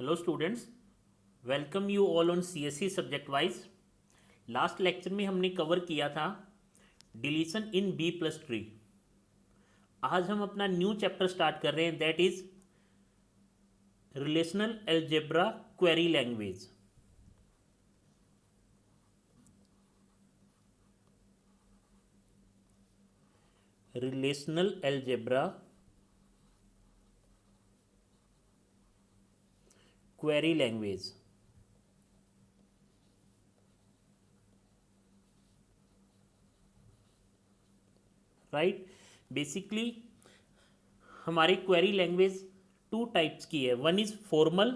Hello students, welcome you all on CSC subject wise. Last lecture में हमने cover किया था deletion in B plus tree. आज हम अपना न्यू चैप्टर स्टार्ट कर रहे हैं, that is relational algebra query language. Relational algebra query language. Right, basically हमारी क्वेरी लैंग्वेज टू टाइप्स की है। One is formal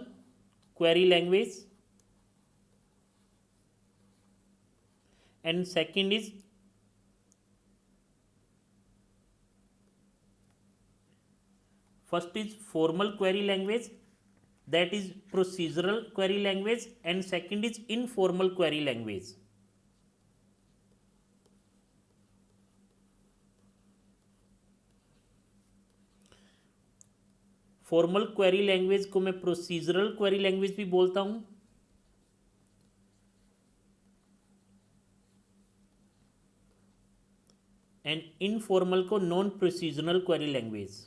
query language and second is first is formal query language, that is procedural query language, and second is informal query language. Formal query language को मैं procedural query language भी बोलता हूं, and informal को non procedural query language.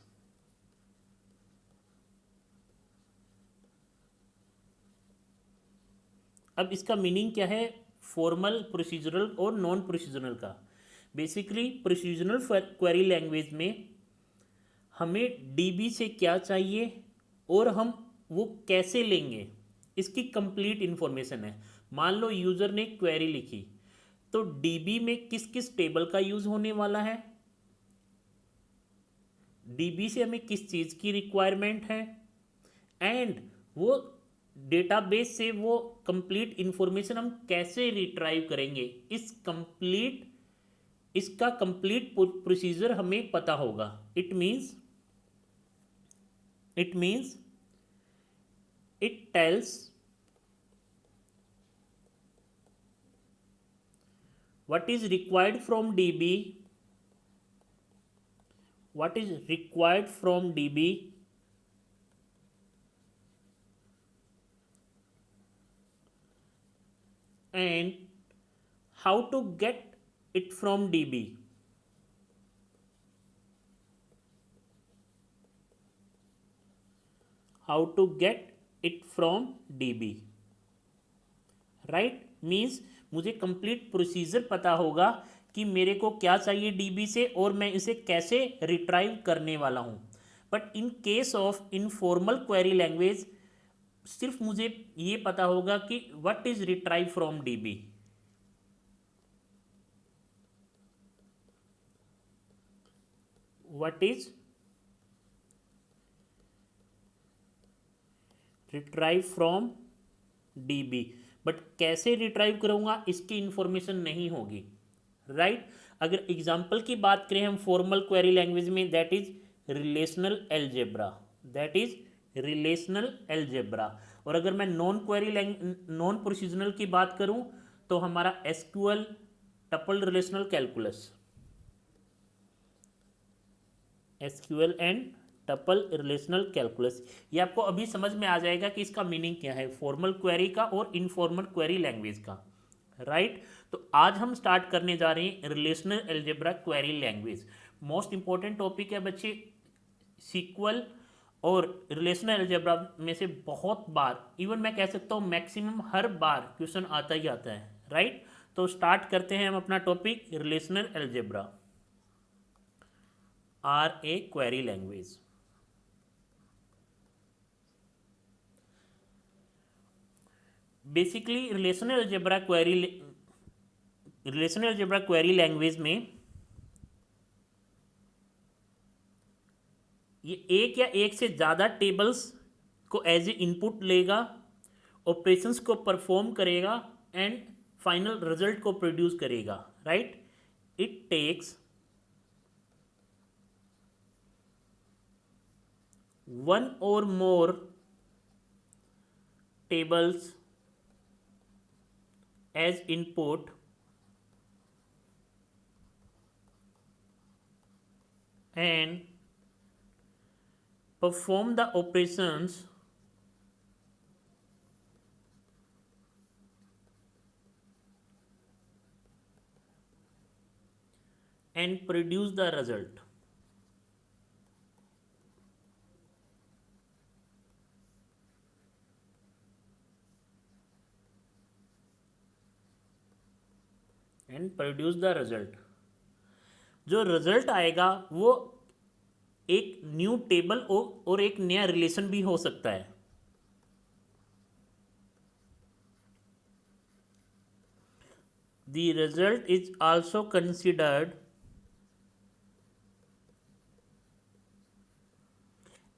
अब इसका meaning क्या है फॉर्मल, प्रोसीजरल और नॉन प्रोसीजरल का? बेसिकली प्रोसीजरल क्वेरी लैंग्वेज में हमें डीबी से क्या चाहिए और हम वो कैसे लेंगे, इसकी कंप्लीट इन्फॉर्मेशन है। मान लो यूज़र ने क्वेरी लिखी, तो डीबी में किस किस टेबल का यूज़ होने वाला है, डीबी से हमें किस चीज़ की रिक्वायरमेंट है, एंड वो डेटाबेस से वो कंप्लीट इन्फॉर्मेशन हम कैसे रिट्राइव करेंगे, इसका कंप्लीट प्रोसीजर हमें पता होगा। It means it tells what is required from db, and how to get it from db. Right, means मुझे कंप्लीट प्रोसीजर पता होगा कि मेरे को क्या चाहिए डीबी से और मैं इसे कैसे रिट्राइव करने वाला हूँ। But in case of informal query language सिर्फ मुझे ये पता होगा कि what is retrieve from dB. What is retrieve from dB, but कैसे रिट्राइव करूंगा इसकी इंफॉर्मेशन नहीं होगी। राइट, अगर एग्जाम्पल की बात करें हम फॉर्मल क्वेरी लैंग्वेज में, दैट इज रिलेशनल एल्जेब्रा। और अगर मैं नॉन प्रोसीजरल की बात करूं तो हमारा SQL, tuple relational calculus, SQL and tuple relational calculus. ये आपको अभी समझ में आ जाएगा कि इसका मीनिंग क्या है फॉर्मल क्वेरी का और इनफॉर्मल क्वेरी लैंग्वेज का। राइट, तो आज हम स्टार्ट करने जा रहे हैं relational algebra query language. Most important topic है बच्चे, सीक्वल और रिलेशनल अलजेब्रा में से बहुत बार, इवन मैं कह सकता हूँ मैक्सिमम हर बार क्वेश्चन आता ही आता है। राइट, तो स्टार्ट करते हैं हम अपना topic relational algebra are a query language. Basically relational algebra query language में ये एक या एक से ज़्यादा टेबल्स को एज ए इनपुट लेगा, ऑपरेशंस को परफॉर्म करेगा एंड फाइनल रिजल्ट को प्रोड्यूस करेगा। राइट, इट टेक्स वन और more tables as input and perform the operations and produce the result. And produce the result. जो रिजल्ट आएगा वो एक न्यू टेबल और एक नया रिलेशन भी हो सकता है. The result is also considered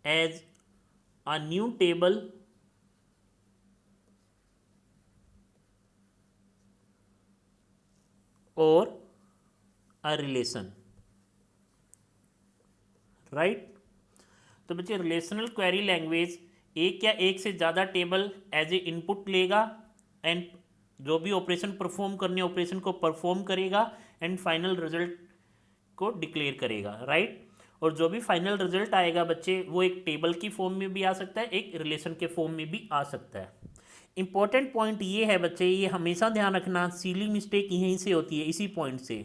as a new table or a relation. Right. तो बच्चे रिलेशनल क्वेरी लैंग्वेज एक या एक से ज़्यादा टेबल एज ए इनपुट लेगा एंड जो भी ऑपरेशन परफॉर्म करने ऑपरेशन को परफॉर्म करेगा एंड फाइनल रिजल्ट को डिक्लेयर करेगा. राइट. और जो भी फाइनल रिजल्ट आएगा बच्चे वो एक टेबल की फॉर्म में भी आ सकता है, एक रिलेशन के फॉर्म में भी आ सकता है. इंपॉर्टेंट पॉइंट ये है बच्चे, ये हमेशा ध्यान रखना, सीली मिस्टेक यहीं से होती है, इसी पॉइंट से.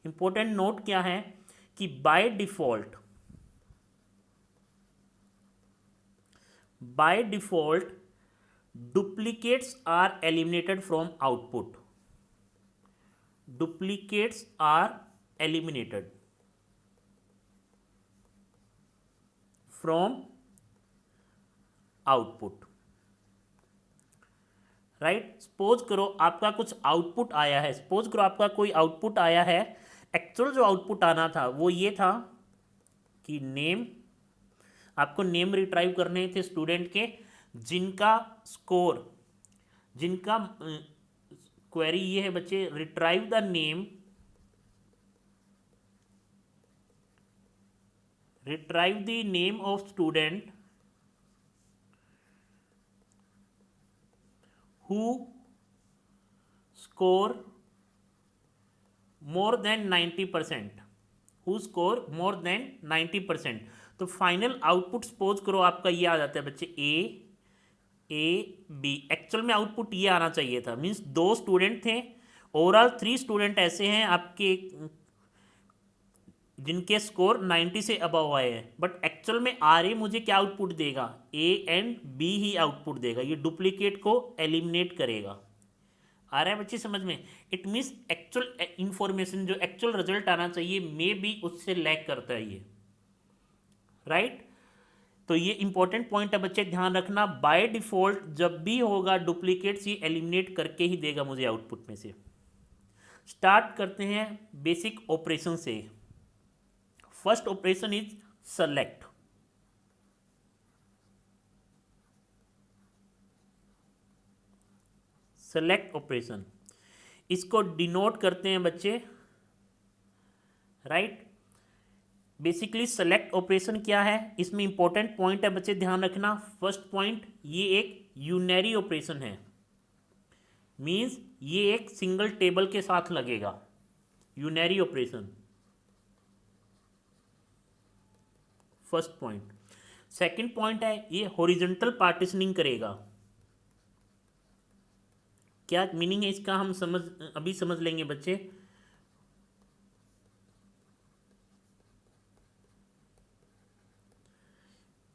इंपॉर्टेंट नोट क्या है कि by default duplicates are eliminated from output. Duplicates are eliminated from output. Right. Suppose करो आपका कुछ आउटपुट आया है, सपोज करो आपका कोई आउटपुट आया है. एक्चुअल जो आउटपुट आना था वो ये था कि नेम, आपको नेम रिट्राइव करने थे स्टूडेंट के जिनका स्कोर, जिनका क्वेरी ये है बच्चे, retrieve the name, retrieve the name of student who score more than 90%, who score more than 90%. तो फाइनल आउटपुट सपोज करो आपका ये आ जाता है बच्चे A B. एक्चुअल में आउटपुट ये आना चाहिए था, मीन्स 2 स्टूडेंट थे, ओवरऑल 3 स्टूडेंट ऐसे हैं आपके जिनके स्कोर 90 से अबव आए हैं, बट एक्चुअल में आर मुझे क्या आउटपुट देगा, A and B he output देगा. ये डुप्लीकेट को एलिमिनेट करेगा. आ रहा है बच्चे समझ में. इट मीन्स एक्चुअल इंफॉर्मेशन जो एक्चुअल रिजल्ट आना चाहिए मे भी उससे लैग करता है ये. राइट. तो ये इंपॉर्टेंट पॉइंट है बच्चे, ध्यान रखना. बाय डिफॉल्ट जब भी होगा डुप्लीकेट्स ये एलिमिनेट करके ही देगा मुझे आउटपुट में से. स्टार्ट करते हैं बेसिक ऑपरेशन से. First operation is select. Select operation, इसको डिनोट करते हैं बच्चे. राइट. बेसिकली सेलेक्ट ऑपरेशन क्या है, इसमें इंपॉर्टेंट पॉइंट है बच्चे, ध्यान रखना. फर्स्ट पॉइंट, ये एक यूनरी ऑपरेशन है, मींस ये एक सिंगल टेबल के साथ लगेगा. Unary operation first point. Second point है ये हॉरिजॉन्टल पार्टीशनिंग करेगा. क्या मीनिंग है इसका हम अभी समझ लेंगे बच्चे.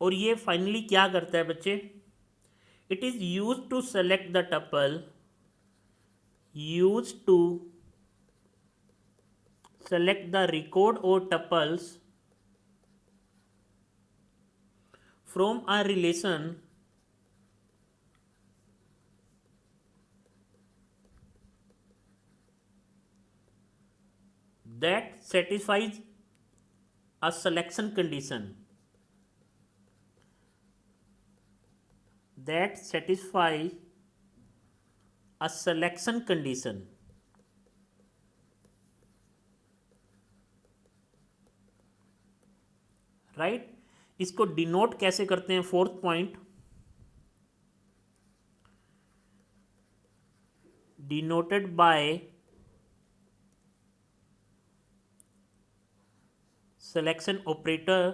और ये फाइनली क्या करता है बच्चे, it is use to select the tuple, use to select the record और tuples from a relation that satisfies a selection condition, that satisfies a selection condition. Right. इसको डिनोट कैसे करते हैं, fourth point, denoted by selection operator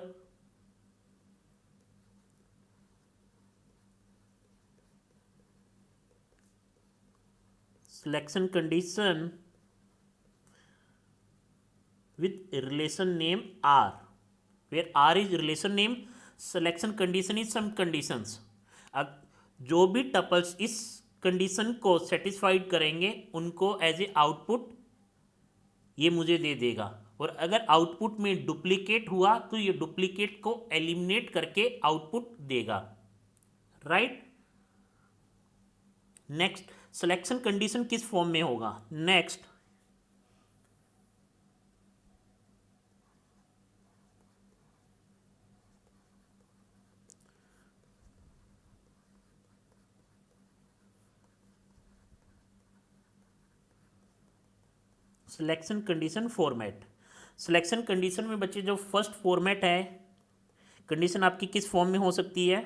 selection condition with relation name R, where R is relation name, selection condition is some conditions. अब जो भी tuples इस condition को satisfied करेंगे उनको एज ए आउटपुट ये मुझे दे देगा, और अगर आउटपुट में डुप्लीकेट हुआ तो ये डुप्लीकेट को एलिमिनेट करके आउटपुट देगा, राइट। नेक्स्ट, सिलेक्शन कंडीशन किस फॉर्म में होगा? Next, selection condition format. Selection condition में बच्चे जो फर्स्ट फॉर्मेट है, कंडीशन आपकी किस फॉर्म में हो सकती है?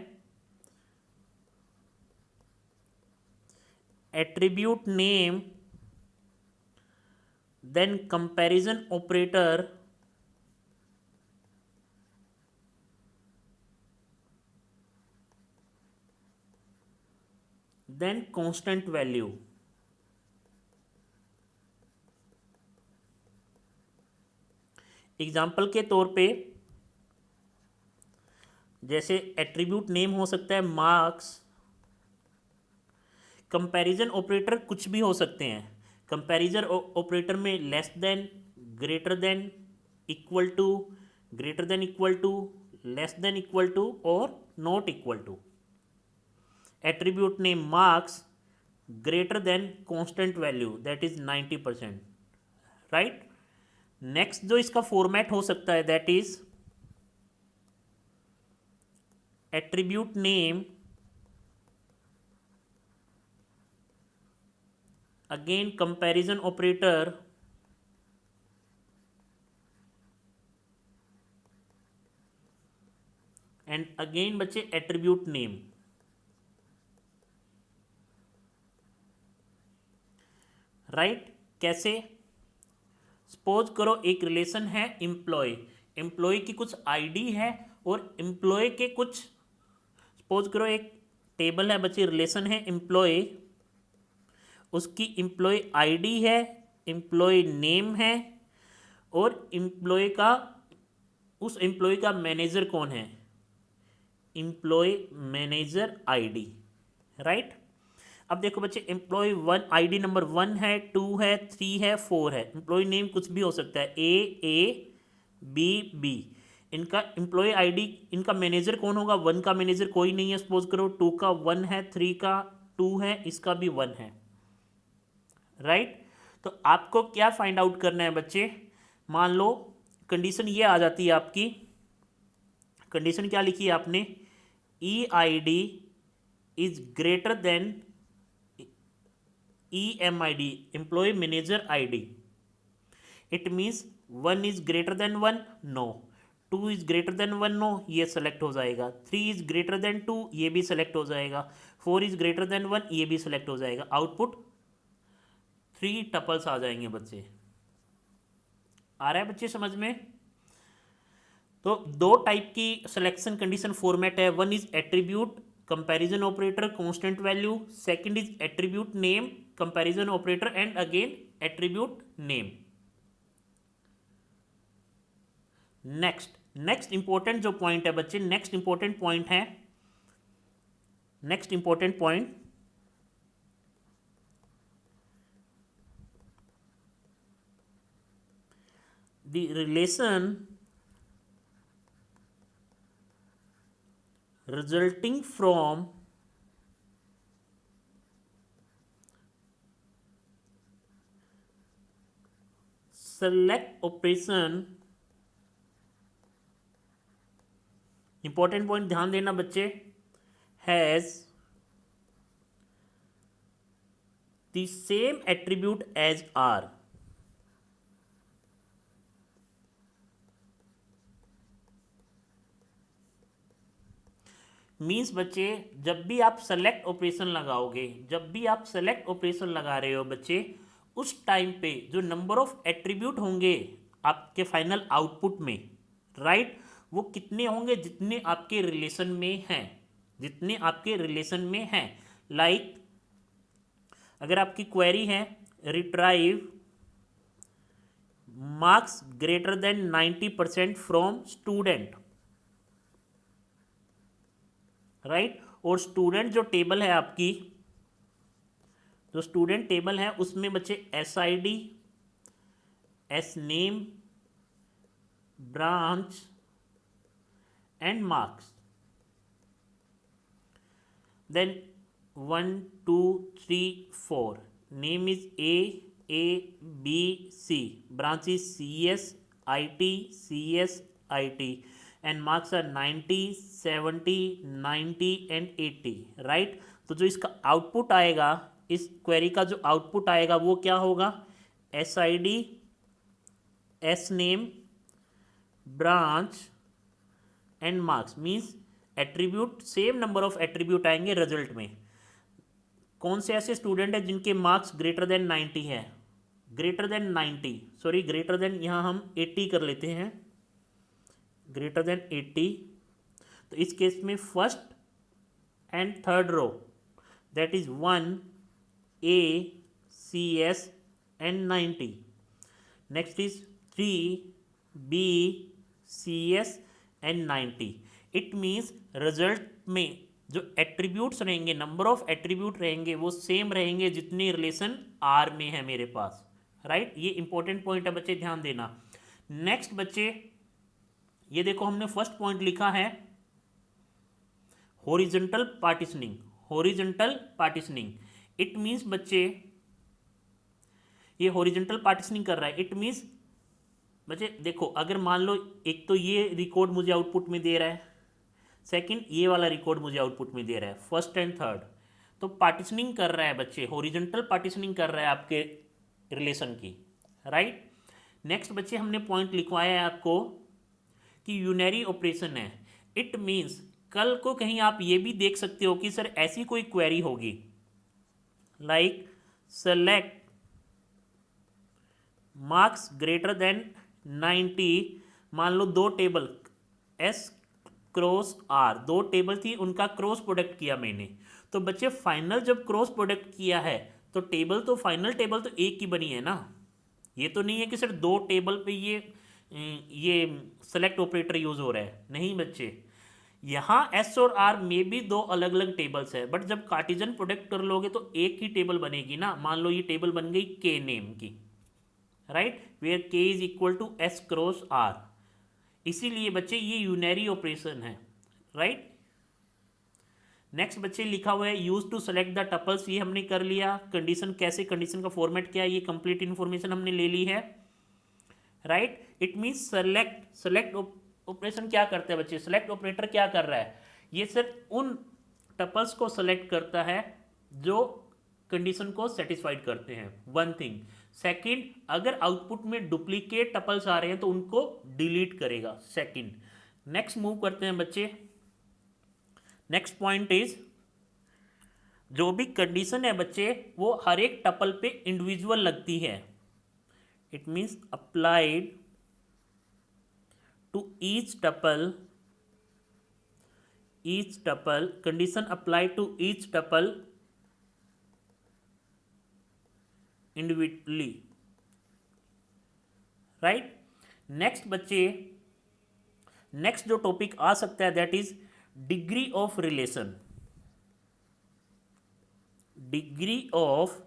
Attribute name, then comparison operator, then constant value. Example के तौर पे जैसे एट्रीब्यूट नेम हो सकता है मार्क्स, कंपैरिजन ऑपरेटर कुछ भी हो सकते हैं। कंपैरिजन ऑपरेटर में less than, greater than, equal to, greater than equal to, less than equal to और not equal to. Attribute name marks greater than constant value that is 90%, right. Next जो इसका format हो सकता है that is attribute name, again comparison operator, and again बच्चे attribute name. Right, कैसे? Suppose करो एक रिलेशन है एम्प्लॉय, एम्प्लॉय की कुछ आईडी है और एम्प्लॉय के कुछ, सपोज करो एक टेबल है बच्चे, रिलेशन है एम्प्लॉय, उसकी एम्प्लॉय आईडी है, एम्प्लॉय नेम है, और एम्प्लॉय का, उस एम्प्लॉय का मैनेजर कौन है? Employ manager ID, right. अब देखो बच्चे, एम्प्लॉय 1 आईडी नंबर 1 है, 2 है, 3 है, 4 है। एम्प्लॉय नेम कुछ भी हो सकता है, ए बी बी। इनका एम्प्लॉय आईडी, इनका मैनेजर कौन होगा? 1 का मैनेजर कोई नहीं है सपोज करो, 2 का 1 है, 3 का 2 है, इसका भी 1 है, राइट। तो आपको क्या फाइंड आउट करना है बच्चे? मान लो कंडीशन ये आ जाती है आपकी, कंडीशन क्या लिखी है आपने? E I D is greater than EMID, employee manager ID. It means 1 is greater than 1, no. 2 is greater than 1, no, ये सेलेक्ट हो जाएगा। 3 is greater than 2, ये भी सेलेक्ट हो जाएगा। 4 is greater than 1, ये भी सेलेक्ट हो जाएगा। आउटपुट 3 टपल्स आ जाएंगे बच्चे। आ रहा है बच्चे समझ में? तो दो टाइप की सिलेक्शन कंडीशन फॉर्मेट है, one is attribute comparison operator constant value, second is attribute name comparison operator, and again attribute name. Next important जो पॉइंट है बच्चे, नेक्स्ट इंपॉर्टेंट पॉइंट है, next important point the relation resulting from select operation। Important point ध्यान देना बच्चे, has the same attribute as R. Means बच्चे जब भी आप सेलेक्ट ऑपरेशन लगाओगे, जब भी आप सेलेक्ट ऑपरेशन लगा रहे हो बच्चे, उस टाइम पे जो नंबर ऑफ एट्रीब्यूट होंगे आपके फाइनल आउटपुट में, राइट, वो कितने होंगे? जितने आपके रिलेशन में हैं, जितने आपके रिलेशन में हैं। लाइक अगर आपकी क्वेरी है retrieve marks greater then 90% from student, right. और स्टूडेंट जो टेबल है आपकी, जो स्टूडेंट टेबल है उसमें बच्चे SID, SNAME, branch and marks, then 1 2 3 4 name is A B C, branch is CS IT, CS IT, and marks are 90 70 90 and 80, right। तो जो इसका आउटपुट आएगा, इस क्वेरी का जो आउटपुट आएगा वो क्या होगा, SID, SNAME, branch and marks, means attribute, same number of attribute आएंगे रिजल्ट में। कौन से ऐसे स्टूडेंट हैं जिनके मार्क्स ग्रेटर देन 90 है, greater than 90, sorry greater than, यहाँ हम 80 कर लेते हैं, ग्रेटर देन 80। तो इस केस में first and third row that is 1 A CS and 90, next is 3 B CS and 90। It means result में जो एट्रीब्यूट्स रहेंगे, नंबर ऑफ एट्रीब्यूट रहेंगे वो सेम रहेंगे जितने रिलेशन R में है मेरे पास, राइट। ये इंपॉर्टेंट पॉइंट है बच्चे, ध्यान देना। नेक्स्ट बच्चे ये देखो, हमने फर्स्ट पॉइंट लिखा है horizontal partitioning, horizontal partitioning. It means बच्चे ये हॉरिजॉन्टल पार्टीशनिंग कर रहा है, इट मीन्स बच्चे देखो, अगर मान लो एक तो ये रिकॉर्ड मुझे आउटपुट में दे रहा है, सेकंड ये वाला रिकॉर्ड मुझे आउटपुट में दे रहा है, फर्स्ट एंड थर्ड, तो पार्टीशनिंग कर रहा है बच्चे, हॉरिजॉन्टल पार्टीशनिंग कर रहा है आपके रिलेशन की, राइट। नेक्स्ट बच्चे हमने पॉइंट लिखवाया है आपको कि यूनरी ऑपरेशन है। इट मीन्स कल को कहीं आप ये भी देख सकते हो कि सर ऐसी कोई क्वेरी होगी like select marks greater then 90, मान लो दो टेबल S क्रॉस R, दो टेबल थी, उनका क्रॉस प्रोडक्ट किया मैंने। तो बच्चे फाइनल जब क्रॉस प्रोडक्ट किया है तो टेबल तो फाइनल टेबल तो एक ही बनी है ना, ये तो नहीं है कि सर दो टेबल पे ये सेलेक्ट ऑपरेटर यूज हो रहा है, नहीं बच्चे। यहाँ S और R में भी दो अलग अलग टेबल्स है, बट जब कार्टेशियन प्रोडक्ट कर लोगे तो एक ही टेबल बनेगी ना। मान लो ये टेबल बन गई K नेम की, right, where K is equal to S cross R, इसीलिए बच्चे ये यूनरी ऑपरेशन है, राइट। नेक्स्ट बच्चे लिखा हुआ है use to select the tuples, ये हमने कर लिया। कंडीशन कैसे, कंडीशन का फॉर्मेट क्या है, ये कंप्लीट इन्फॉर्मेशन हमने ले ली है, right. It means select, select operation क्या करता है बच्चे, सेलेक्ट ऑपरेटर क्या कर रहा है, ये सिर्फ उन टपल्स को सेलेक्ट करता है जो कंडीशन को सेटिस्फाइड करते हैं, वन थिंग। सेकंड, अगर आउटपुट में डुप्लीकेट टपल्स आ रहे हैं तो उनको डिलीट करेगा, सेकंड। नेक्स्ट मूव करते हैं बच्चे। नेक्स्ट पॉइंट इज, जो भी कंडीशन है बच्चे वो हर एक टपल पे इंडिविजुअल लगती है। It means applied to each tuple, each tuple, condition applied to each tuple individually, right. Next बच्चे, नेक्स्ट जो टॉपिक आ सकता है that is degree of relation, degree of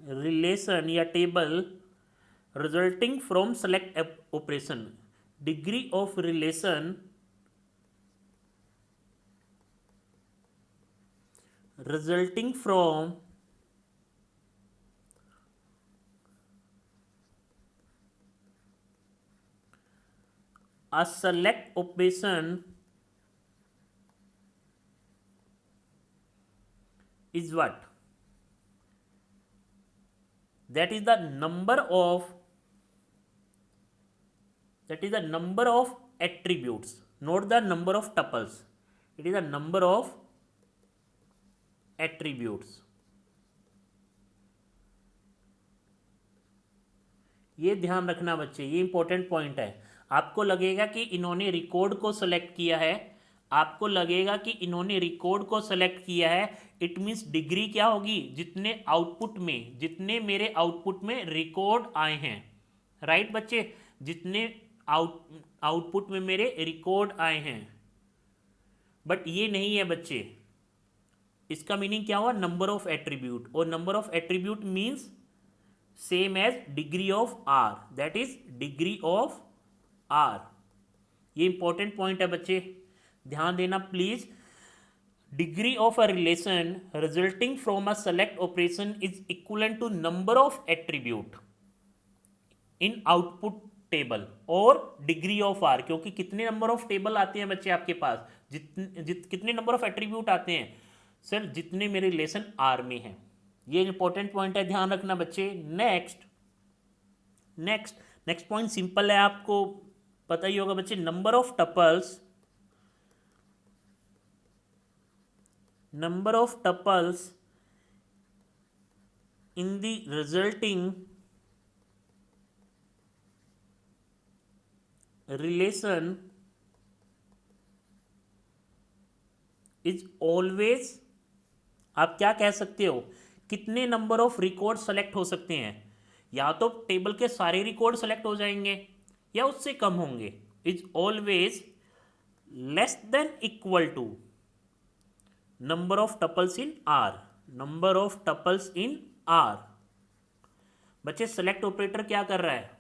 relation या table resulting from select operation, degree of relation resulting from a select operation is what? That is the number of, that is the number of attributes, not the number of tuples. It is the number of attributes. ये ध्यान रखना बच्चे, ये important point है। आपको लगेगा कि इन्होंने रिकॉर्ड को सेलेक्ट किया है, आपको लगेगा कि इन्होंने रिकॉर्ड को सेलेक्ट किया है, इट मीन्स डिग्री क्या होगी, जितने मेरे आउटपुट में रिकॉर्ड आए हैं, राइट बच्चे, जितने आउटपुट में मेरे रिकॉर्ड आए हैं। बट ये नहीं है बच्चे, इसका मीनिंग क्या हुआ, नंबर ऑफ एट्रीब्यूट, और number of attribute means same as degree of R, that is degree of R. ये इंपॉर्टेंट पॉइंट है बच्चे, ध्यान देना please. Degree of a relation resulting from a select operation is equivalent to number of attribute in output table और degree of R, क्योंकि कितने number of table आते हैं बच्चे आपके पास, कितने नंबर ऑफ एट्रीब्यूट आते हैं सर, जितने मेरे रिलेशन आर में हैं। ये इंपॉर्टेंट पॉइंट है, ध्यान रखना बच्चे। Next next next point simple है, आपको पता ही होगा बच्चे, number of tuples, number of tuples in the resulting relation is always, आप क्या कह सकते हो, कितने नंबर ऑफ रिकॉर्ड सेलेक्ट हो सकते हैं, या तो टेबल के सारे रिकॉर्ड सेलेक्ट हो जाएंगे या उससे कम होंगे, is always less than equal to number of tuples in R, number of tuples in R. बच्चे सेलेक्ट ऑपरेटर क्या कर रहा है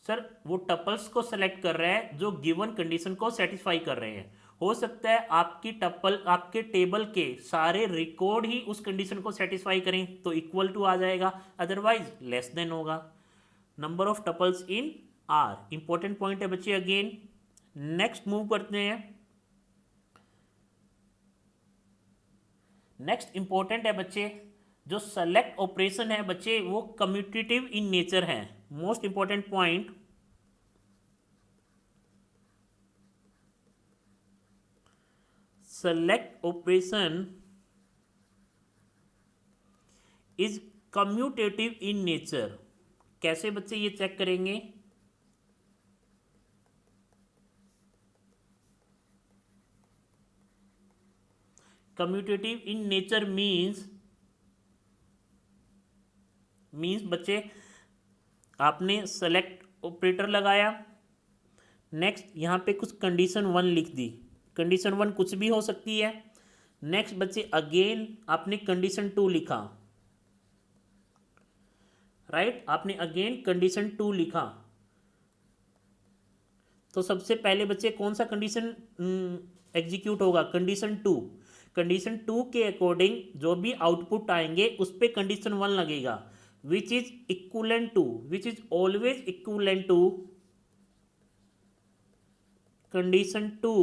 सर, वो टपल्स को सेलेक्ट कर रहा है जो गिवन कंडीशन को सेटिस्फाई कर रहे हैं। हो सकता है आपकी टपल, आपके टेबल के सारे रिकॉर्ड ही उस कंडीशन को सेटिस्फाई करें तो इक्वल टू आ जाएगा, अदरवाइज लेस देन होगा। Number of tuples in are important point है बच्चे। अगेन नेक्स्ट मूव करते हैं। नेक्स्ट इंपॉर्टेंट है बच्चे, जो सेलेक्ट ऑपरेशन है बच्चे वो कम्यूटेटिव इन नेचर है। Most important point, select operation is commutative in nature. कैसे बच्चे ये चेक करेंगे, कम्यूटेटिव इन नेचर मीन्स बच्चे आपने सेलेक्ट ऑपरेटर लगाया, नेक्स्ट यहाँ पे कुछ कंडीशन वन लिख दी, कंडीशन वन कुछ भी हो सकती है। नेक्स्ट बच्चे अगेन आपने कंडीशन टू लिखा, राइट, आपने अगेन कंडीशन टू लिखा। तो सबसे पहले बच्चे कौन सा कंडीशन एग्जीक्यूट होगा, कंडीशन टू। कंडीशन टू के अकॉर्डिंग जो भी आउटपुट आएंगे उस पर कंडीशन वन लगेगा, which is equivalent to, which is always equivalent to condition two,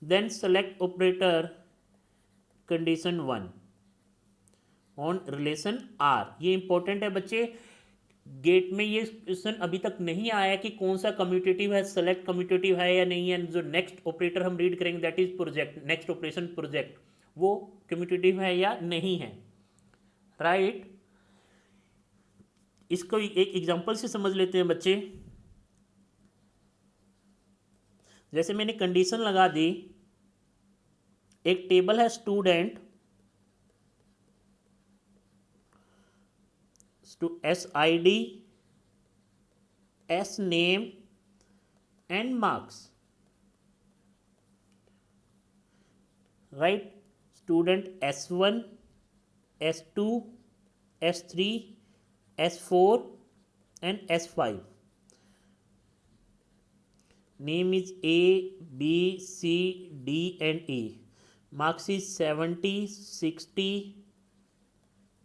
then select operator condition one on relation R. ये इंपॉर्टेंट है बच्चे, गेट में ये क्वेश्चन अभी तक नहीं आया कि कौन सा कम्यूटेटिव है, सेलेक्ट कम्यूटेटिव है या नहीं है। जो नेक्स्ट ऑपरेटर हम रीड करेंगे that is project, next operation project, वो कम्यूटेटिव है या नहीं है, राइट। इसको एक एग्जांपल से समझ लेते हैं बच्चे। जैसे मैंने कंडीशन लगा दी, एक टेबल है student, SID, SNAME and marks, right, student S1, S2, S3, S4 and S5, name is A, B, C, D and E, marks is 70, 60,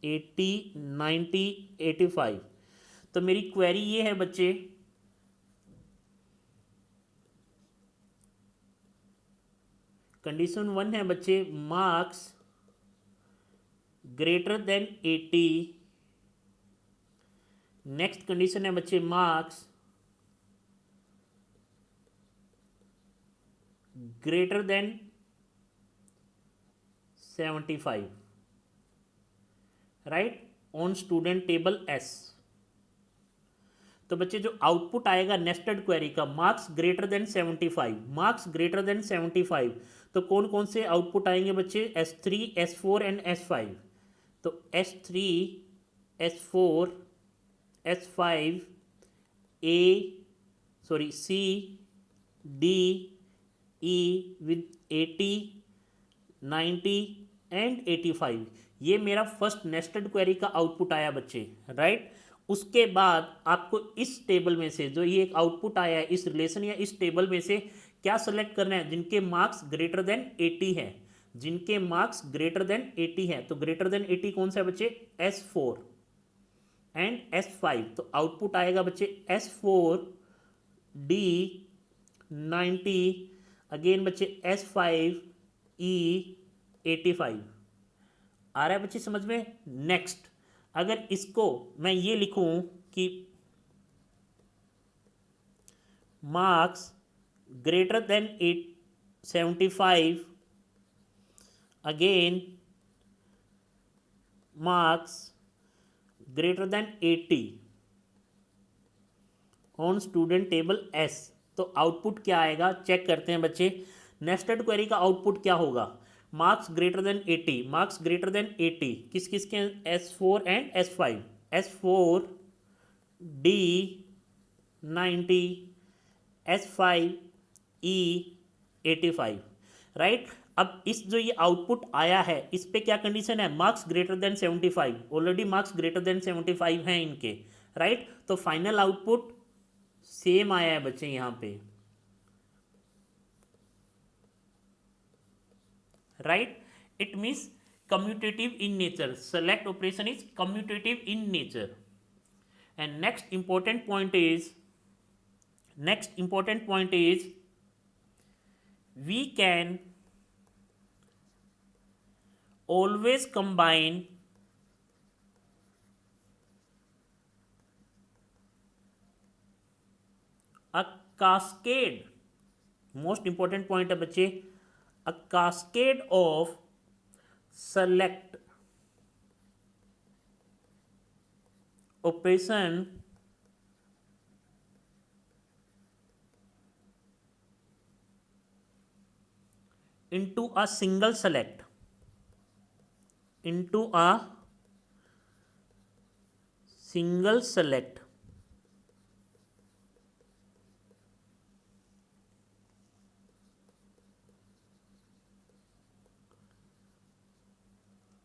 80, 90, 85। तो मेरी क्वेरी ये है बच्चे, कंडीशन वन है बच्चे, marks greater then 80, next condition है बच्चे marks greater then 75, right, on student table S। तो बच्चे जो आउटपुट आएगा नेस्टेड क्वेरी का marks greater then 75, marks greater then 75, तो कौन कौन से आउटपुट आएंगे बच्चे, S3, S4 एंड S5। तो S3, S4, S5, C, D, E with 80, 90 and 85, ये मेरा फर्स्ट नेस्टेड क्वेरी का आउटपुट आया बच्चे, राइट। उसके बाद आपको इस टेबल में से जो ये एक आउटपुट आया है इस रिलेशन या इस टेबल में से क्या सेलेक्ट करना है, जिनके मार्क्स ग्रेटर देन 80 है, जिनके मार्क्स ग्रेटर देन 80 है। तो ग्रेटर देन 80 कौन सा है बच्चे, S4 एंड S5। तो आउटपुट आएगा बच्चे S4 D 90, अगेन बच्चे S5 E 85। आ रहा है बच्चे समझ में। नेक्स्ट अगर इसको मैं ये लिखूं कि marks greater then 75, again marks greater then 80 on student table S, तो आउटपुट क्या आएगा चेक करते हैं बच्चे। नेस्टेड क्वेरी का आउटपुट क्या होगा, marks greater then 80, marks greater then 80 किस किस के, S4 and S5, S4 D 90, S5 E 85, right. अब इस जो ये आउटपुट आया है इस पे क्या कंडीशन है, marks greater then 75, already marks greater then 75 हैं इनके, राइट। तो फाइनल आउटपुट सेम आया है बच्चे यहाँ पे, right, it means commutative in nature, select operation is commutative in nature। And next important point is we can always combine a cascade, most important point है बच्चे, a cascade of select operation into a single select,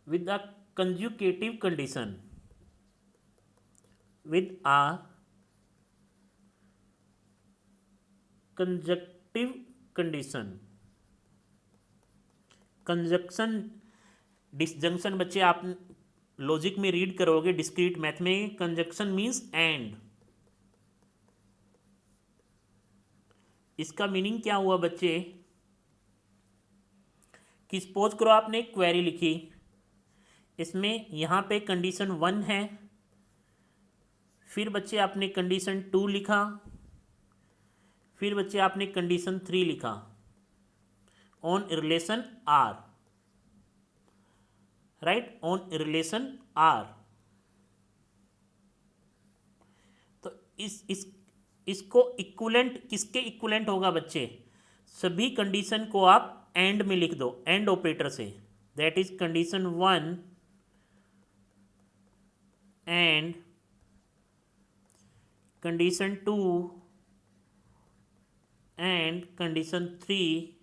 with a conjugative condition, with a conjunctive condition। Conjunction disjunction बच्चे आप logic में read करोगे, discrete math में conjunction means and. इसका meaning क्या हुआ बच्चे कि सपोज करो आपने एक क्वेरी लिखी, इसमें यहाँ पे कंडीशन 1 है, फिर बच्चे आपने कंडीशन 2 लिखा, फिर बच्चे आपने कंडीशन 3 लिखा on relation R, right, on relation R। तो इसको इक्विवेलेंट किसके इक्विवेलेंट होगा बच्चे, सभी कंडीशन को आप एंड में लिख दो, एंड ऑपरेटर से, that is condition 1 and condition 2 and condition 3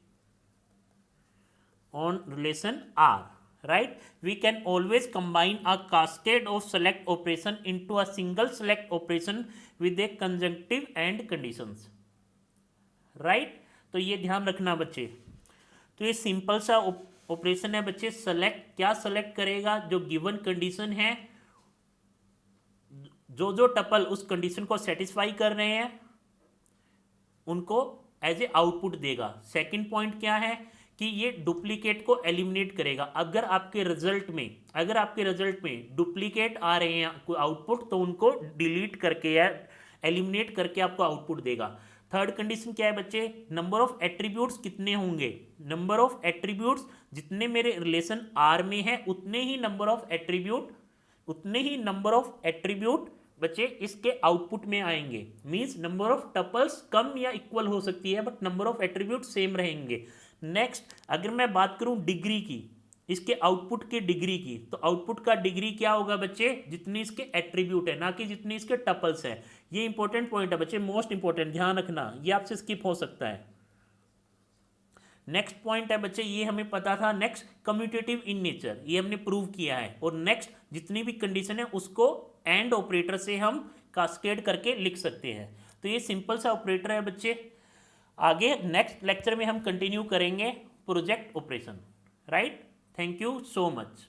on relation R, right? We can always combine a cascade of select operation into a single select operation with a conjunctive and conditions, right? तो ये ध्यान रखना बच्चे। तो ये simple सा operation है बच्चे, सेलेक्ट क्या सेलेक्ट करेगा, जो गिवन कंडीशन है, जो टपल उस कंडीशन को सेटिस्फाई कर रहे हैं उनको एज ए आउटपुट देगा। सेकंड पॉइंट क्या है कि ये डुप्लीकेट को एलिमिनेट करेगा। अगर आपके रिजल्ट में डुप्लीकेट आ रहे हैं कोई आउटपुट, तो उनको डिलीट करके या एलिमिनेट करके आपको आउटपुट देगा। थर्ड कंडीशन क्या है बच्चे, नंबर ऑफ एट्रीब्यूट्स कितने होंगे, नंबर ऑफ एट्रीब्यूट्स जितने मेरे रिलेशन R में है उतने ही नंबर ऑफ एट्रीब्यूट बच्चे इसके आउटपुट में आएंगे, मींस नंबर ऑफ टपल्स कम या इक्वल हो सकती है but number of attribute same रहेंगे। नेक्स्ट अगर मैं बात करूं डिग्री की, इसके आउटपुट के डिग्री की, तो आउटपुट का डिग्री क्या होगा बच्चे, जितनी इसके एट्रीब्यूट है ना कि जितनी इसके टपल्स है। ये इंपॉर्टेंट पॉइंट है बच्चे, मोस्ट इंपॉर्टेंट, ध्यान रखना, ये आपसे स्किप हो सकता है। नेक्स्ट पॉइंट है बच्चे, ये हमें पता था, नेक्स्ट कम्यूटेटिव इन नेचर, ये हमने प्रूव किया है। और नेक्स्ट जितनी भी कंडीशन है उसको एंड ऑपरेटर से हम कास्केड करके लिख सकते हैं। तो ये सिंपल सा ऑपरेटर है बच्चे। आगे नेक्स्ट लेक्चर में हम कंटिन्यू करेंगे project operation, right. Thank you so much.